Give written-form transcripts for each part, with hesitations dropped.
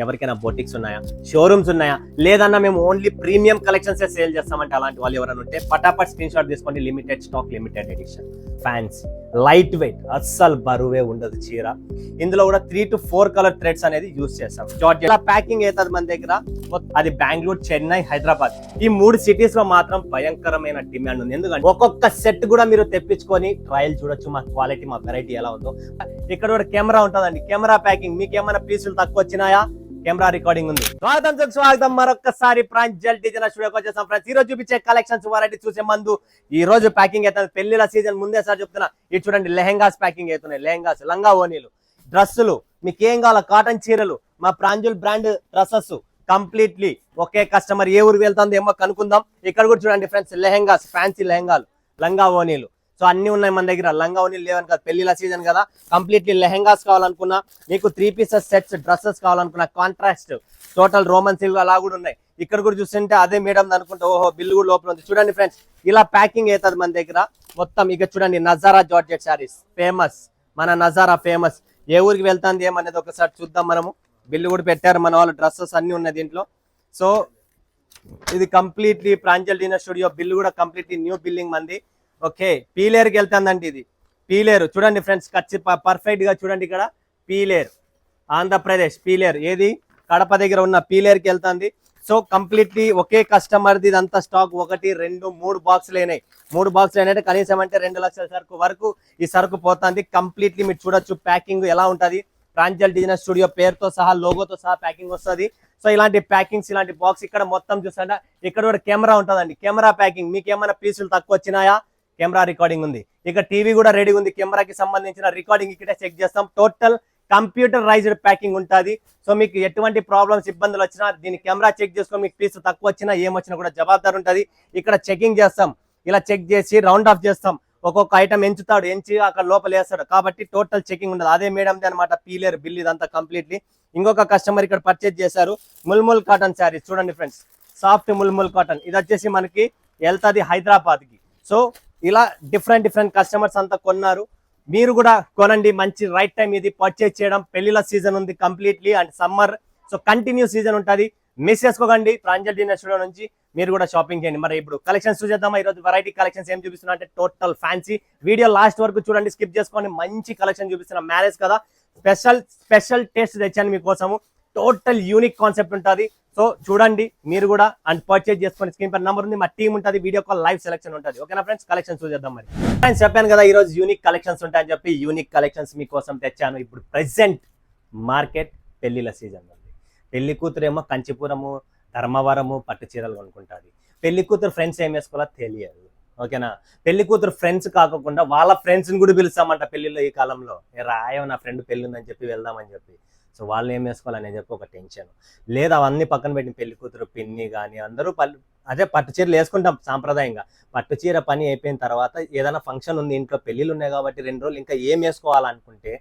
ఎవరికైనా బొటిక్స్ ఉన్నాయా, షోరూమ్స్ ఉన్నాయా, లేదన్నా మేము ఓన్లీ ప్రీమియం కలెక్షన్స్ సేల్ చేస్తామంటే అలాంటి వాళ్ళు ఎవరైనా ఉంటే పటాపట్ స్క్రీన్ షాట్ తీసుకోండి. Limited stock, limited edition, fancy, light weight, అస్సలు బరువే ఉండదు చీర. ఇందులో కూడా 3 to 4 కలర్ థ్రెడ్స్ అనేది యూజ్ చేస్తాం. జార్జెట్ ఇలా ప్యాకింగ్ అవుతుంది మన దగ్గర. అది బెంగళూరు, చెన్నై, హైదరాబాద్ ఈ 3 సిటీస్ లో మాత్రం భయంకరమైన డిమాండ్ ఉంది. ఎందుకంటే ఒక్కొక్క సెట్ కూడా మీరు తెప్పించుకొని ట్రయల్ చూడొచ్చు, మా క్వాలిటీ, మా వెరైటీ ఎలా ఉందో. ఇక్కడ కూడా కెమెరా ఉంటుందండి, కెమెరా ప్యాకింగ్. మీకు ఏమైనా పీసులు తక్కువ వచ్చినాయా, కెమెరా రికార్డింగ్ ఉంది. స్వాగతం మరొకసారి ప్రాంజల్ డిజైనర్ స్టూడియోకి వచ్చేసాం ఫ్రెండ్స్. ఈ రోజు చూపించే కలెక్షన్స్ వెరైటీ చూసే ముందు ఈ రోజు ప్యాకింగ్ అవుతుంది. పెళ్లిల సీజన్ ముందే సార్ చెప్తున్నా. ఇది చూడండి, లెహెంగాస్ ప్యాకింగ్ అవుతున్నాయి. లెహెంగాస్, లంగా ఓనీలు, డ్రెస్సులు, మీకు ఏం కావాలో కాటన్ చీరలు, మా ప్రాంజల్ బ్రాండ్ డ్రెస్సెస్ కంప్లీట్లీ ఒకే కస్టమర్ ఏ ఊరు వెళ్తుందో ఏమో కనుక్కుందాం. ఇక్కడ కూడా చూడండి ఫ్రెండ్స్, లెహెంగాస్, ఫ్యాన్సీ లెహెంగాలు, లంగా ఓనీలు. సో అన్ని ఉన్నాయి మన దగ్గర. లంగా ఓనీలు లేవని కదా, పెళ్లిల సీజన్ కదా. కంప్లీట్లీ లెహెంగాస్ కావాలనుకున్నా, మీకు 3 pieces సెట్స్ డ్రెస్సెస్ కావాలనుకున్నా, కాంట్రాస్ట్ టోటల్ రోమన్ సిల్క్ అలా కూడా ఉన్నాయి. ఇక్కడ కూడా చూస్తుంటే అదే మేడం అనుకుంటే, ఓహో బిల్లు కూడా లోపల ఉంది. చూడండి ఫ్రెండ్స్, ఇలా ప్యాకింగ్ అవుతుంది మన దగ్గర మొత్తం. ఇక చూడండి, నజారా జార్జెట్ శారీస్ ఫేమస్, మన నజారా ఫేమస్. ఏ ఊరికి వెళ్తాంది ఏమనేది ఒకసారి చూద్దాం మనము. బిల్లు కూడా పెట్టారు మన వాళ్ళు, డ్రెస్సెస్ అన్ని ఉన్నాయి దీంట్లో. సో ఇది completely Pranjal designer studio. Bill కూడా కంప్లీట్లీ న్యూ బిల్లింగ్ మంది. ఓకే, పీలేరుకి వెళ్తుందండి. ఇది పీలేరు చూడండి ఫ్రెండ్స్, పర్ఫెక్ట్ గా చూడండి. ఇక్కడ పీలేరు, ఆంధ్రప్రదేశ్ పీలేరు. ఏది కడప దగ్గర ఉన్న పీలేరుకి వెళ్తుంది. సో కంప్లీట్లీ ఒకే కస్టమర్ది ఇదంతా స్టాక్. 1, 2, 3 బాక్సులు అయినాయి. 3 బాక్సులు అయినట్టు కనీసం అంటే 2 లక్షల సరుకు వరకు ఈ సరుకు పోతుంది. కంప్లీట్లీ మీరు చూడొచ్చు ప్యాకింగ్ ఎలా ఉంటుంది. ప్రాంజల్ డిజైనర్ స్టూడియో పేరుతో సహా, లోగోతో సహా ప్యాకింగ్ వస్తుంది. సో ఇలాంటి ప్యాకింగ్స్, ఇలాంటి బాక్స్ ఇక్కడ మొత్తం చూస్తుంటే ఇక్కడ కూడా కెమెరా ఉంటుందండి. Camera packing. మీకు ఏమైనా పీసులు తక్కువ వచ్చినాయా, కెమెరా రికార్డింగ్ ఉంది. ఇక టీవీ కూడా రెడీ ఉంది. కెమెరాకి సంబంధించిన రికార్డింగ్ ఇక్కడ చెక్ చేస్తాం. టోటల్ కంప్యూటరైజ్డ్ ప్యాకింగ్ ఉంటుంది. సో మీకు ఎటువంటి ప్రాబ్లమ్స్, ఇబ్బందులు వచ్చినా దీని కెమెరా చెక్ చేసుకొని మీకు పీసు తక్కువ వచ్చినా ఏమొచ్చినా కూడా జవాబాదారు ఉంటుంది. ఇక్కడ చెకింగ్ చేస్తాం. ఇలా చెక్ చేసి రౌండ్ ఆఫ్ చేస్తాం. ఒక్కొక్క ఐటమ్ ఎంచుతాడు, ఎంచి అక్కడ లోపల వేస్తాడు. కాబట్టి టోటల్ చెకింగ్ ఉండదు. అదే మేడంది అనమాట పీలేరు బిల్ ఇదంతా కంప్లీట్లీ. ఇంకొక కస్టమర్ ఇక్కడ పర్చేజ్ చేశారు ముల్ముల్ కాటన్ శారీస్. చూడండి ఫ్రెండ్స్, సాఫ్ట్ ముల్ముల్ కాటన్. ఇది వచ్చేసి మనకి వెళ్తుంది హైదరాబాద్ కి. సో ఇలా డిఫరెంట్ కస్టమర్స్ అంతా కొన్నారు. మీరు కూడా కొనండి, మంచి రైట్ టైం ఇది పర్చేజ్ చేయడం. పెళ్లిల సీజన్ ఉంది completely, and summer. So continue season ఉంటుంది. మిస్ చేసుకోకండి. ప్రాంజల్ డిజైనర్ స్టూడియో నుంచి మీరు కూడా షాపింగ్ చేయండి. మరి ఇప్పుడు కలెక్షన్స్ చూసేద్దామా. ఈరోజు వెరైటీ కలెక్షన్స్ ఏం చూపిస్తున్నా అంటే టోటల్ ఫ్యాన్సీ. వీడియో లాస్ట్ వరకు చూడండి, స్కిప్ చేసుకోండి. మంచి కలెక్షన్ చూపిస్తున్నా. మ్యారేజ్ కదా, స్పెషల్ టేస్ట్ తెచ్చాను మీకోసము. టోటల్ యూనిక్ కాన్సెప్ట్ ఉంటుంది. సో చూడండి మీరు కూడా, అండ్ పర్చేజ్ చేసుకొని. స్క్రీన్ పై నెంబర్ ఉంది, మా టీం ఉంటుంది, వీడియో కాల్ లైవ్ సెలెక్షన్ ఉంటుంది. ఓకేనా ఫ్రెండ్స్, కలెక్షన్ చూసేద్దాం. మరి ఫ్రెండ్స్ చెప్పాను కదా ఈ రోజు యూనిక్ కలెక్షన్స్ ఉంటాయని చెప్పి, యూనిక్ కలెక్షన్స్ మీకోసం తెచ్చాను. ఇప్పుడు ప్రెసెంట్ మార్కెట్ పెళ్లిల సీజన్ ఉంది. పెళ్లి కూతురేమో కంచిపురము, ధర్మవరము పట్టు చీరలు కొనుక్కుంటుంది. పెళ్లి కూతురు ఫ్రెండ్స్ ఏం వేసుకోవాలో తెలియదు. ఓకేనా, పెళ్లి కూతురు ఫ్రెండ్స్ కాకుండా వాళ్ళ ఫ్రెండ్స్ని కూడా పిలుస్తామంట పెళ్లిలో. ఈ కాలంలో రాయో నా ఫ్రెండ్ పెళ్లి ఉందని చెప్పి వెళ్దామని చెప్పి. సో వాళ్ళు ఏం వేసుకోవాలని చెప్పి ఒక టెన్షన్. లేదా అవన్నీ పక్కన పెట్టిన పెళ్లి కూతురు పిన్ని కానీ అందరూ అదే పట్టు చీరలు వేసుకుంటాం సాంప్రదాయంగా. పట్టు చీర పని అయిపోయిన తర్వాత ఏదైనా ఫంక్షన్ ఉంది ఇంట్లో, పెళ్ళిళ్ళు ఉన్నాయి కాబట్టి 2 రోజులు ఇంకా ఏం వేసుకోవాలనుకుంటే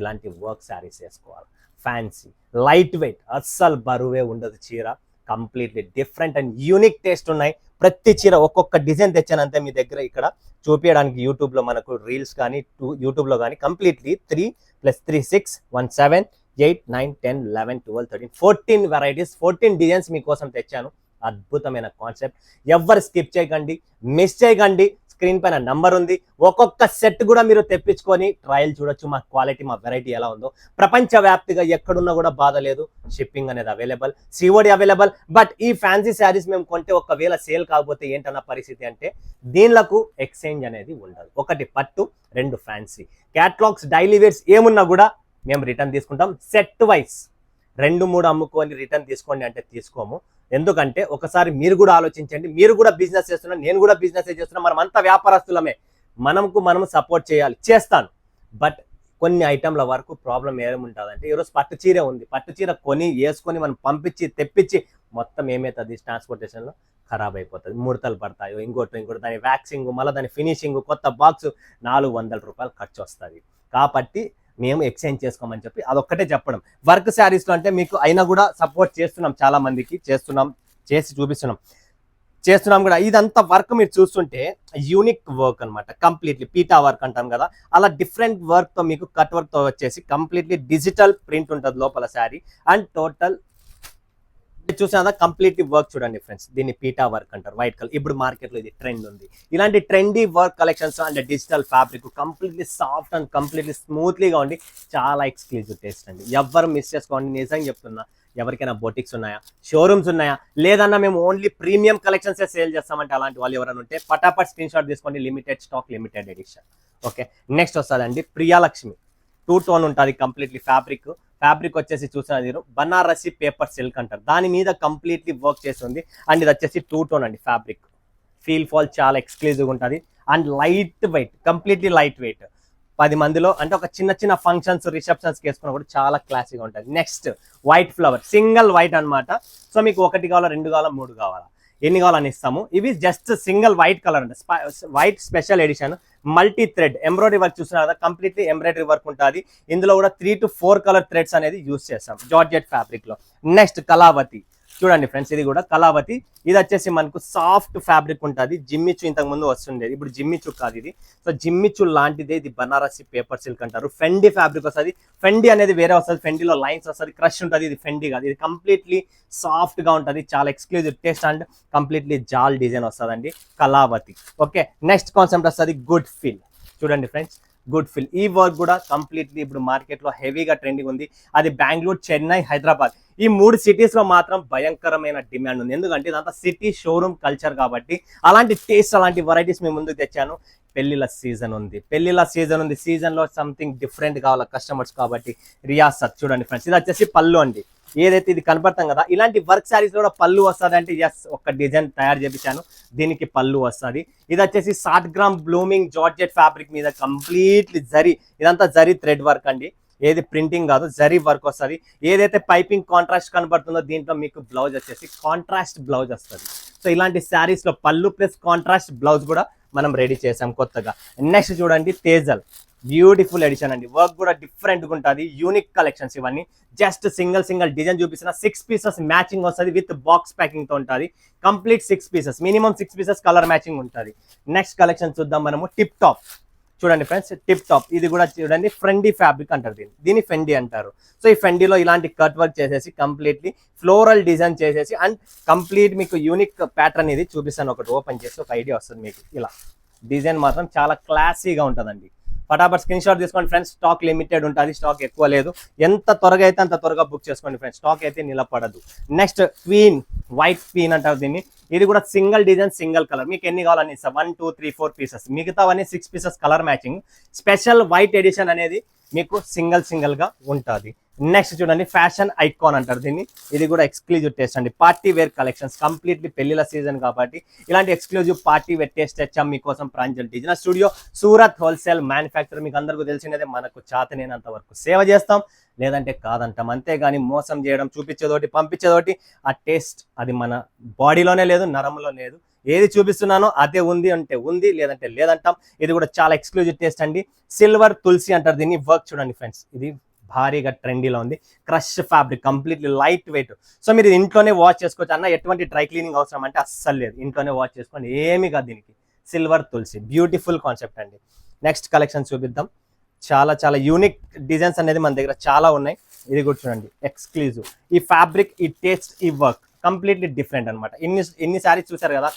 ఇలాంటి వర్క్ శారీస్ వేసుకోవాలి. ఫ్యాన్సీ, లైట్ వెయిట్, అస్సలు బరువే ఉండదు చీర. Completely different and unique taste ఉన్నాయి. ప్రతి చీర ఒక్కొక్క డిజైన్ తెచ్చానంతే మీ దగ్గర ఇక్కడ చూపించడానికి. యూట్యూబ్లో మనకు రీల్స్ కానీ, యూట్యూబ్లో కానీ కంప్లీట్లీ 3 + 3 6 1 7 8 9 10 11 12 13 14 వెరైటీస్, 14 డిజైన్స్ మీకోసం తెచ్చాను. అద్భుతమైన కాన్సెప్ట్. ఎవరు స్కిప్ చేయకండి, మిస్ చేయకండి. స్క్రీన్ పైన నంబర్ ఉంది. ఒక్కొక్క సెట్ కూడా మీరు తెప్పించుకొని ట్రయల్ చూడొచ్చు, మా క్వాలిటీ, మా వెరైటీ ఎలా ఉందో. ప్రపంచవ్యాప్తిగా ఎక్కడున్నా కూడా బాధ లేదు. షిప్పింగ్ అనేది అవైలబుల్, సిఓడి అవైలబుల్. బట్ ఈ ఫ్యాన్సీ శారీస్ మేము కొంటే ఒకవేళ సేల్ కాకపోతే ఏంటన్న పరిస్థితి అంటే దీనిలకు ఎక్స్చేంజ్ అనేది ఉండదు. 1 పట్టు, 2 ఫ్యాన్సీ. క్యాట్లాగ్స్, డైలీ వేర్స్ ఏమున్నా కూడా మేము రిటర్న్ తీసుకుంటాం. సెట్ వైస్ 2, 3 అమ్ముకొని రిటర్న్ తీసుకోండి అంటే తీసుకోము. ఎందుకంటే ఒకసారి మీరు కూడా ఆలోచించండి. మీరు కూడా బిజినెస్ చేస్తున్నా, నేను కూడా బిజినెస్ చేస్తున్నా. మనం అంతా వ్యాపారస్తులమే. మనము సపోర్ట్ చేయాలి, చేస్తాను. బట్ కొన్ని ఐటమ్ల వరకు ప్రాబ్లం ఏముంటుందంటే, ఈరోజు పట్టు చీర ఉంది, పట్టు చీర కొని వేసుకొని మనం పంపించి తెప్పించి మొత్తం ఏమవుతుంది, ట్రాన్స్పోర్టేషన్లో ఖరాబ్ అయిపోతుంది. ముడతలు పడతాయో, ఇంకోటి దాని వ్యాక్సింగ్, మళ్ళీ దాని ఫినిషింగ్, కొత్త బాక్స్ 400 రూపాయలు ఖర్చు వస్తుంది. కాబట్టి మేము ఎక్స్చేంజ్ చేసుకోమని చెప్పి అదొక్కటే చెప్పడం. వర్క్ శారీస్లో అంటే మీకు అయినా కూడా సపోర్ట్ చేస్తున్నాం, చాలా మందికి చేస్తున్నాం, చేసి చూపిస్తున్నాం. చేస్తున్నాం కూడా. ఇదంతా వర్క్ మీరు చూస్తుంటే యూనిక్ వర్క్ అనమాట, కంప్లీట్లీ పీటా వర్క్ అంటాం కదా, అలా డిఫరెంట్ వర్క్ తో మీకు కట్ వర్క్ తో వచ్చేసి కంప్లీట్లీ డిజిటల్ ప్రింట్ ఉంటుంది లోపల శారీ. అండ్ టోటల్ చూసారా కంప్లీట్లీ వర్క్ చూడండి ఫ్రెండ్స్, దీన్ని పీటా వర్క్ అంటారు, వైట్ కలర్. ఇప్పుడు మార్కెట్ లో ఇది ట్రెండ్ ఉంది. ఇలాంటి trendy work collections and digital fabric completely soft and completely స్మూత్లీగా ఉండి చాలా ఎక్స్క్లూజివ్ టేస్ట్ అండి. ఎవరు మిస్ చేసుకోండి, నిజంగా చెప్తున్నా. ఎవరికైనా బొటిక్స్ ఉన్నాయా, షోరూమ్స్ ఉన్నాయా, లేదన్నా మేము ఓన్లీ ప్రీమియం కలెక్షన్స్ సేల్ చేస్తామంటే అలాంటి వాళ్ళు ఎవరైనా ఉంటే పటాపట్ స్క్రీన్ షాట్ తీసుకోండి. Limited stock, limited edition. Okay, next వస్తుందండి ప్రియాలక్ష్మి. 2 టోన్ ఉంటుంది కంప్లీట్లీ ఫ్యాబ్రిక్. ఫ్యాబ్రిక్ వచ్చేసి చూసిన బనారసి పేపర్ సిల్క్ అంటారు, దాని మీద కంప్లీట్లీ వర్క్ చేస్తుంది. అండ్ ఇది వచ్చేసి 2 టోన్ అండి ఫ్యాబ్రిక్. ఫీల్ ఫాల్ చాలా ఎక్స్క్లూజివ్గా ఉంటుంది and light weight, completely light weight. 10 మందిలో అంటే ఒక చిన్న చిన్న ఫంక్షన్స్, రిసెప్షన్స్ వేసుకున్నా కూడా చాలా క్లాసీగా ఉంటుంది. Next white flower, single white అనమాట. సో మీకు 1 కావాలా, 2 కావాలా, 3 కావాలా, ఎన్ని కావాలని ఇస్తాము. ఇవి జస్ట్ సింగిల్ వైట్ కలర్ అంటే white special edition. Multi thread embroidery work చూస్తున్నారు కదా, కంప్లీట్లీ ఎంబ్రాయిడరీ వర్క్ ఉంటుంది. ఇందులో కూడా 3 to 4 కలర్ థ్రెడ్స్ అనేది యూజ్ చేస్తాం జార్జెట్ ఫ్యాబ్రిక్ లో. నెక్స్ట్ కళావతి చూడండి ఫ్రెండ్స్, ఇది కూడా కళావతి. ఇది వచ్చేసి మనకు సాఫ్ట్ ఫ్యాబ్రిక్ ఉంటుంది. జిమ్మిచు ఇంతకు ముందు వస్తుండేది, ఇప్పుడు జిమ్మిచు కాదు ఇది. సో జిమ్మిచు లాంటిదే ఇది. బనారసి పేపర్ సిల్క్ అంటారు. ఫెండి ఫ్యాబ్రిక్ వస్తుంది. ఫెండి అనేది వేరే వస్తుంది, ఫెండిలో లైన్స్ వస్తుంది, క్రష్ ఉంటుంది. ఇది ఫెండి కాదు, ఇది కంప్లీట్లీ సాఫ్ట్ గా ఉంటుంది. చాలా ఎక్స్క్లూజివ్ టేస్ట్ అండ్ కంప్లీట్లీ జాల్ డిజైన్ వస్తుందండి కళావతి. ఓకే, నెక్స్ట్ కాన్సెప్ట్ వస్తుంది గుడ్ ఫీల్. చూడండి ఫ్రెండ్స్, గుడ్ ఫీల్. ఈ వర్క్ కూడా కంప్లీట్లీ ఇప్పుడు మార్కెట్ లో హెవీగా ట్రెండింగ్ ఉంది. అది బెంగళూరు, చెన్నై, హైదరాబాద్, ఈ 3 సిటీస్ లో మాత్రం భయంకరమైన డిమాండ్ ఉంది. ఎందుకంటే ఇదంతా సిటీ షోరూమ్ కల్చర్ కాబట్టి అలాంటి టేస్ట్, అలాంటి వెరైటీస్ మేము ముందుకు తెచ్చాను. పెళ్లిళ్ళ సీజన్ ఉంది, సీజన్ లో సంథింగ్ డిఫరెంట్ కావాలి కస్టమర్స్ కాబట్టి రియాసత్. చూడండి ఫ్రెండ్స్, ఇది వచ్చేసి పళ్ళు అండి. ఏదైతే ఇది కనపడతాం కదా, ఇలాంటి వర్క్ శారీస్ కూడా పళ్ళు వస్తుంది అంటే ఎస్, ఒక డిజైన్ తయారు చేపించాను, దీనికి పళ్ళు వస్తుంది. ఇది వచ్చేసి 60 గ్రామ్ బ్లూమింగ్ జార్జెట్ ఫ్యాబ్రిక్ మీద కంప్లీట్లీ జరీ, ఇదంతా జరీ థ్రెడ్ వర్క్ అండి, ఏది ప్రింటింగ్ కాదు, జరీ వర్క్ వస్తుంది. ఏదైతే పైపింగ్ కాంట్రాస్ట్ కనబడుతుందో దీంట్లో మీకు బ్లౌజ్ వచ్చేసి కాంట్రాస్ట్ బ్లౌజ్ వస్తుంది. సో ఇలాంటి శారీస్ లో పళ్ళు ప్లస్ కాంట్రాస్ట్ బ్లౌజ్ కూడా మనం రెడీ చేసాం కొత్తగా. నెక్స్ట్ చూడండి తేజల్, బ్యూటిఫుల్ ఎడిషన్ అండి. వర్క్ కూడా డిఫరెంట్ గా ఉంటుంది. యూనిక్ కలెక్షన్స్ ఇవన్నీ. జస్ట్ సింగిల్ డిజైన్ చూపిస్తున్న 6 పీసెస్ మ్యాచింగ్ వస్తుంది విత్ బాక్స్ ప్యాకింగ్ తో ఉంటుంది. Complete 6 pieces, minimum 6 pieces colour matching ఉంటుంది. నెక్స్ట్ కలెక్షన్ చూద్దాం మనము. టిప్ టాప్ చూడండి ఫ్రెండ్స్, టిప్ టాప్. ఇది కూడా చూడండి ఫెండి ఫ్యాబ్రిక్ అంటారు, దీన్ని ఫెండి అంటారు. సో ఈ ఫెండిలో ఇలాంటి కట్ వర్క్ చేసేసి కంప్లీట్లీ ఫ్లోరల్ డిజైన్ చేసేసి అండ్ కంప్లీట్ మీకు యూనిక్ ప్యాటర్న్ ఇది చూపిస్తాను. ఒకటి ఓపెన్ చేసి ఒక ఐడియా వస్తుంది మీకు. ఇలా డిజైన్ మాత్రం చాలా క్లాసీగా ఉంటుందండి. ఫటాఫట్ స్క్రీన్ షాట్ తీసుకోండి ఫ్రెండ్స్. స్టాక్ లిమిటెడ్ ఉంటుంది, స్టాక్ ఎక్కువ లేదు. ఎంత త్వరగా అయితే అంత త్వరగా బుక్ చేసుకోండి ఫ్రెండ్స్, స్టాక్ అయితే నిలబడదు. నెక్స్ట్ క్వీన్, వైట్ క్వీన్ అంటారు దీన్ని. ఇది కూడా సింగిల్ డిజైన్, సింగిల్ కలర్. మీకు ఎన్ని కావాలని ఇస్తా, 1 2 3 4 పీసెస్. మిగతావన్నీ 6 pieces colour matching. Special white edition అనేది మీకు సింగిల్ గా ఉంటుంది. నెక్స్ట్ చూడండి ఫ్యాషన్ ఐకాన్ అంటారు దీన్ని. ఇది కూడా ఎక్స్క్లూజివ్ టేస్ట్ అండి. పార్టీ వేర్ కలెక్షన్స్, కంప్లీట్లీ పెళ్లిల సీజన్ కాబట్టి ఇలాంటి ఎక్స్క్లూజివ్ పార్టీ వేర్ టేస్ట్ తెచ్చాం మీకోసం. Pranjal designer studio, Surat wholesale manufacture. మీకు అందరికీ తెలిసినదే, మనకు చేతనైనంత వరకు సేవ చేస్తాం, లేదంటే కాదంటాం. అంతేగాని మోసం చేయడం, చూపించేదోటి పంపించేదోటి, ఆ టేస్ట్ అది మన బాడీలోనే లేదు, నరంలో లేదు. ఏది చూపిస్తున్నానో అదే ఉంది అంటే ఉంది, లేదంటే లేదంటాం. ఇది కూడా చాలా ఎక్స్క్లూజివ్ టేస్ట్ అండి. సిల్వర్ తులసి అంటారు దీన్ని. వర్క్ చూడండి ఫ్రెండ్స్, ఇది భారీగా ట్రెండీలో ఉంది. Crush fabric, completely light weight. So మీరు ఇంట్లోనే వాష్ చేసుకోవచ్చు అన్న, ఎటువంటి డ్రై క్లీనింగ్ అవసరం అంటే అస్సలు లేదు, ఇంట్లోనే వాష్ చేసుకోండి, ఏమి కాదు దీనికి. సిల్వర్ తులసి, బ్యూటిఫుల్ కాన్సెప్ట్ అండి. నెక్స్ట్ కలెక్షన్ చూపిద్దాం. చాలా యూనిక్ డిజైన్స్ అనేది మన దగ్గర చాలా ఉన్నాయి. ఇది కూడా చూడండి ఎక్స్క్లూజివ్. ఈ ఫ్యాబ్రిక్, ఈ టేస్ట్, ఈ వర్క్ కంప్లీట్లీ డిఫరెంట్ అనమాట. ఇన్ని శారీస్ చూసారు కదా,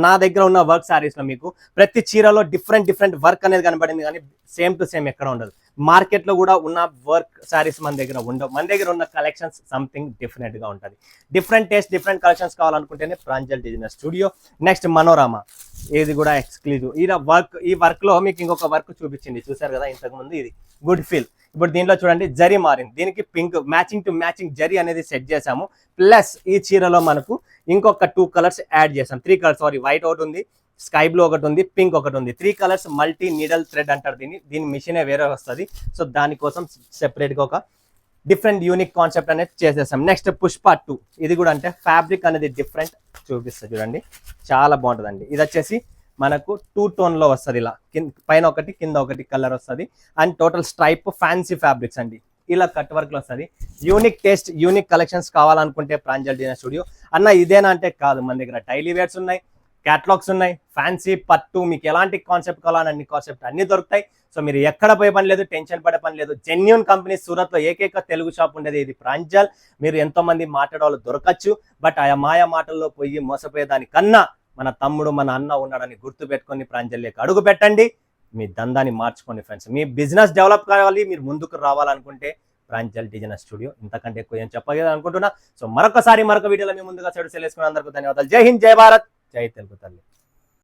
నా దగ్గర ఉన్న వర్క్ శారీస్ లో మీకు ప్రతి చీరలో డిఫరెంట్ వర్క్ అనేది కనబడింది, కానీ సేమ్ టు సేమ్ ఎక్కడ ఉండదు. మార్కెట్ లో కూడా ఉన్న వర్క్ శారీస్ మన దగ్గర ఉండవు. మన దగ్గర ఉన్న కలెక్షన్స్ సంథింగ్ డిఫరెంట్ గా ఉంటుంది. డిఫరెంట్ టేస్ట్, డిఫరెంట్ కలెక్షన్స్ కావాలనుకుంటేనే Pranjal designer studio. Next Manorama, ఇది కూడా ఎక్స్క్లూజివ్. ఈ వర్క్ లో మీకు ఇంకొక వర్క్ చూపించింది, చూసారు కదా ఇంతకు ముందు, ఇది గుడ్ ఫీల్. ఇప్పుడు దీంట్లో చూడండి జరీ మారింది, దీనికి pink matching to matching zari అనేది సెట్ చేసాము. ప్లస్ ఈ చీరలో మనకు ఇంకొక 2 కలర్స్ యాడ్ చేసాం, 3 కలర్స్, సారీ, వైట్ ఒకటి ఉంది, స్కై బ్లూ ఒకటి ఉంది, పింక్ ఒకటి ఉంది. 3 కలర్స్ మల్టీ నీడల్ థ్రెడ్ అంటారు దీని మిషనే వేరే వస్తుంది. సో దానికోసం సెపరేట్ గా ఒక డిఫరెంట్ యూనిక్ కాన్సెప్ట్ అనేది చేసేసాం. నెక్స్ట్ పుష్ప 2, ఇది కూడా అంటే ఫ్యాబ్రిక్ అనేది డిఫరెంట్ చూపిస్తుంది చూడండి, చాలా బాగుంటుందండి. ఇది వచ్చేసి మనకు 2 టోన్ లో వస్తుంది, ఇలా పైన ఒకటి కింద ఒకటి కలర్ వస్తుంది. And total stripe fancy fabrics అండి, ఇలా కట్ వర్క్ లో వస్తుంది. యూనిక్ టేస్ట్, యూనిక్ కలెక్షన్స్ కావాలనుకుంటే ప్రాంజల్ డిజైనర్ స్టూడియో. అన్న ఇదేనా అంటే కాదు, మన దగ్గర డైలీ వేర్స్ ఉన్నాయి, క్యాటలాగ్స్ ఉన్నాయి, ఫ్యాన్సీ పట్టు, మీకు ఎలాంటి కాన్సెప్ట్ కావాలని అన్ని కాన్సెప్ట్ అన్ని దొరుకుతాయి. సో మీరు ఎక్కడ పోయే పని లేదు, టెన్షన్ పడే పని లేదు. జెన్యూన్ కంపెనీ సూరత్ లో ఏకైక తెలుగు షాప్ ఉండేది ఇది ప్రాంజల్. మీరు ఎంతో మంది మాట్లాడే వాళ్ళు దొరకచ్చు, బట్ ఆ మాయా మాటల్లో పోయి మోసపోయేదానికన్నా మన తమ్ముడు మన అన్న ఉన్నాడని గుర్తు పెట్టుకొని ప్రాంజల్లోకి అడుగు పెట్టండి, మీ దందాన్ని మార్చుకోండి ఫ్రెండ్స్. మీ బిజినెస్ డెవలప్ కావాలి, మీరు ముందుకు రావాలనుకుంటే ప్రాంజల్ డిజైనర్ స్టూడియో, ఇంతకంటే ఎక్కువ ఏం చెప్పగలను అనుకుంటున్నా. సో మరొక వీడియోలో మీ ముందుగా సెలవుసుకుని అందరికీ ధన్యవాదాలు. జై హింద్, జై భారత్, జై తెలుగు తల్లి.